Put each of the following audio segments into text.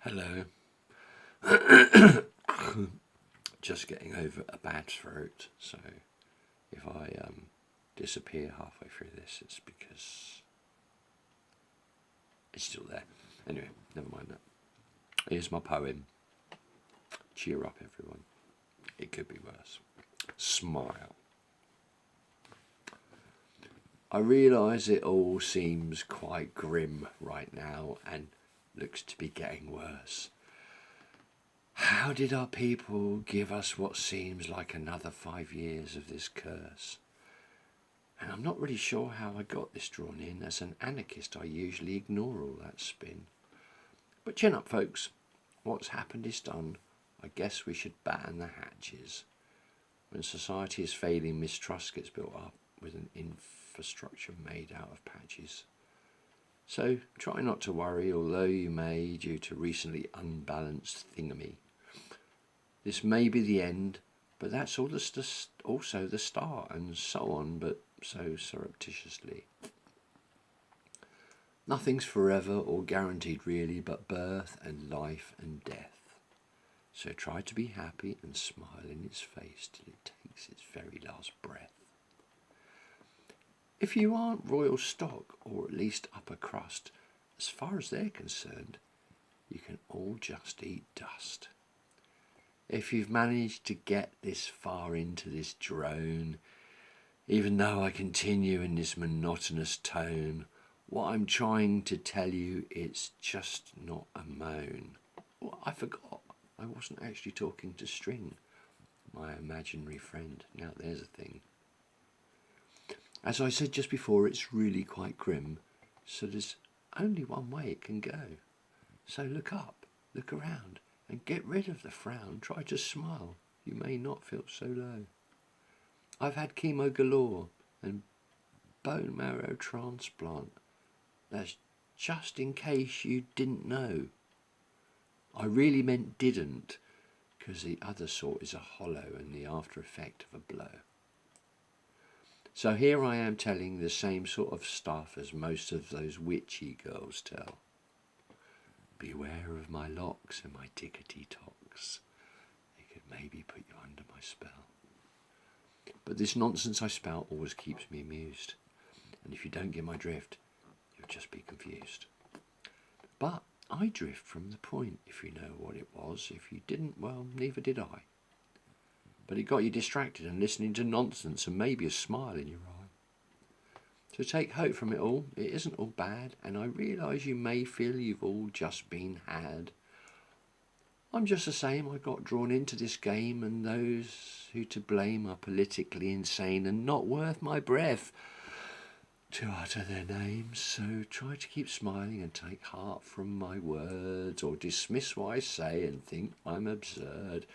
Hello. Just getting over a bad throat, so if I disappear halfway through this, it's because it's still there. Anyway, never mind that. Here's my poem. Cheer up, everyone. It could be worse. Smile. I realise it all seems quite grim right now and looks to be getting worse. How did our people give us what seems like another 5 years of this curse? And I'm not really sure how I got this drawn in. As an anarchist, I usually ignore all that spin. But chin up, folks. What's happened is done. I guess we should batten the hatches. When society is failing, mistrust gets built up with an infrastructure made out of patches. So try not to worry, although you may, due to recently unbalanced thingamy. This may be the end, but that's also the start, and so on, but so surreptitiously. Nothing's forever or guaranteed really, but birth and life and death. So try to be happy and smile in its face till it takes its very last breath. If you aren't royal stock, or at least upper crust, as far as they're concerned, you can all just eat dust. If you've managed to get this far into this drone, even though I continue in this monotonous tone, what I'm trying to tell you, it's just not a moan. Well, I forgot. I wasn't actually talking to String, my imaginary friend. Now there's a thing. As I said just before, it's really quite grim, so there's only one way it can go. So look up, look around, and get rid of the frown. Try to smile. You may not feel so low. I've had chemo galore and bone marrow transplant. That's just in case you didn't know. I really meant didn't, because the other sort is a hollow and the after effect of a blow. So here I am telling the same sort of stuff as most of those witchy girls tell. Beware of my locks and my tickety-tocks. They could maybe put you under my spell. But this nonsense I spout always keeps me amused. And if you don't get my drift, you'll just be confused. But I drift from the point, if you know what it was. If you didn't, well, neither did I. But it got you distracted and listening to nonsense and maybe a smile in your eye. So take hope from it all. It isn't all bad, and I realise you may feel you've all just been had. I'm just the same. I got drawn into this game, and those who to blame are politically insane and not worth my breath to utter their names. So try to keep smiling and take heart from my words, or dismiss what I say and think I'm absurd.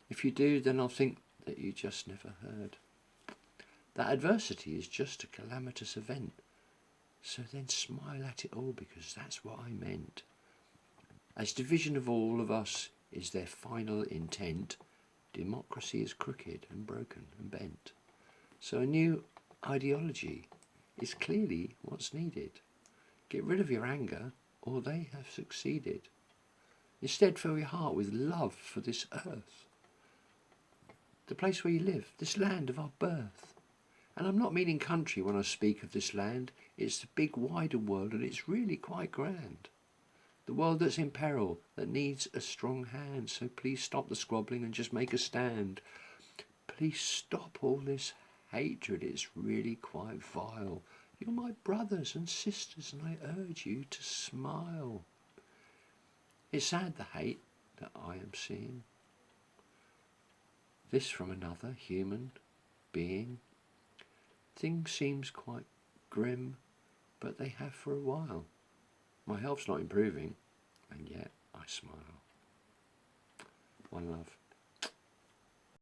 If you do, then I'll think that you just never heard. That adversity is just a calamitous event. So then smile at it all, because that's what I meant. As division of all of us is their final intent, democracy is crooked and broken and bent. So a new ideology is clearly what's needed. Get rid of your anger, or they have succeeded. Instead, fill your heart with love for this earth, the place where you live, this land of our birth. And I'm not meaning country when I speak of this land. It's the big wider world, and it's really quite grand. The world that's in peril, that needs a strong hand. So please stop the squabbling and just make a stand. Please stop all this hatred. It's really quite vile. You're my brothers and sisters, and I urge you to smile. It's sad, the hate that I am seeing. This from another human being. Things seems quite grim, but they have for a while. My health's not improving, and yet I smile. One love.